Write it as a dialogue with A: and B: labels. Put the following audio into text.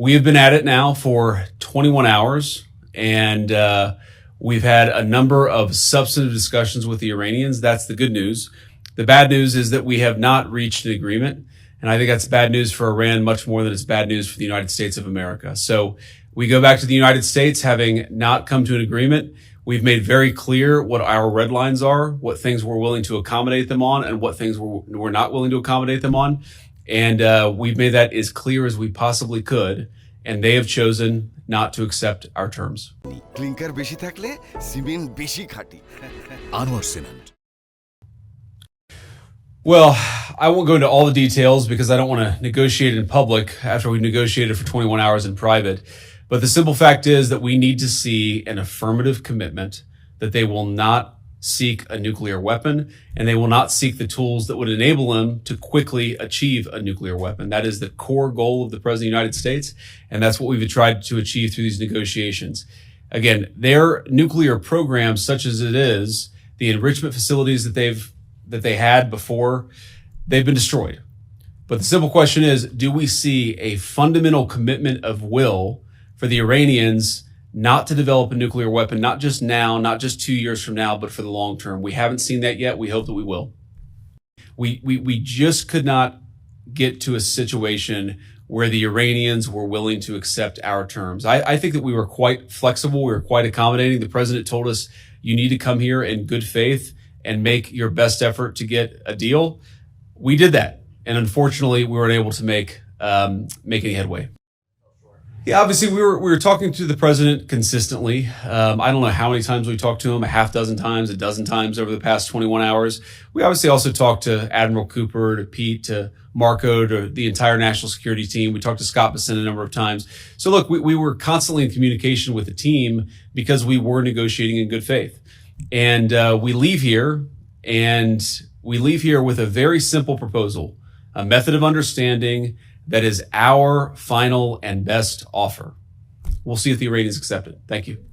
A: We have been at it now for 21 hours, and we've had a number of substantive discussions with the Iranians. That's the good news. The bad news is that we have not reached an agreement, and I think that's bad news for Iran much more than it's bad news for the United States of America. So we go back to the United States having not come to an agreement. We've made very clear what our red lines are, what things we're willing to accommodate them on, and what things we're not willing to accommodate them on. And we've made that as clear as we possibly could, and they have chosen not to accept our terms.
B: Clinker beshi thakle cement beshi khati.
C: Anwar Cement.
A: Well, I won't go into all the details because I don't want to negotiate in public after we've negotiated for 21 hours in private. But the simple fact is that we need to see an affirmative commitment that they will not seek a nuclear weapon, and they will not seek the tools that would enable them to quickly achieve a nuclear weapon. That is the core goal of the President of the United States, and that's what we've tried to achieve through these negotiations. Again, their nuclear program, such as it is, the enrichment facilities that they had before, they've been destroyed. But the simple question is, do we see a fundamental commitment of will for the Iranians not to develop a nuclear weapon, not just now, not just 2 years from now, but for the long term? We haven't seen that yet. We hope that we will. We just could not get to a situation where the Iranians were willing to accept our terms. I think that we were quite flexible. We were quite accommodating. The president told us, you need to come here in good faith and make your best effort to get a deal. We did that. And unfortunately, we weren't able to make any headway. Yeah, obviously we were talking to the president consistently. I don't know how many times we talked to him, a half dozen times, a dozen times over the past 21 hours. We obviously also talked to Admiral Cooper, to Pete, to Marco, to the entire national security team. We talked to Scott Besson a number of times. So look, we were constantly in communication with the team because we were negotiating in good faith. And we leave here with a very simple proposal, a method of understanding that is our final and best offer. We'll see if the Iranians accept it. Thank you.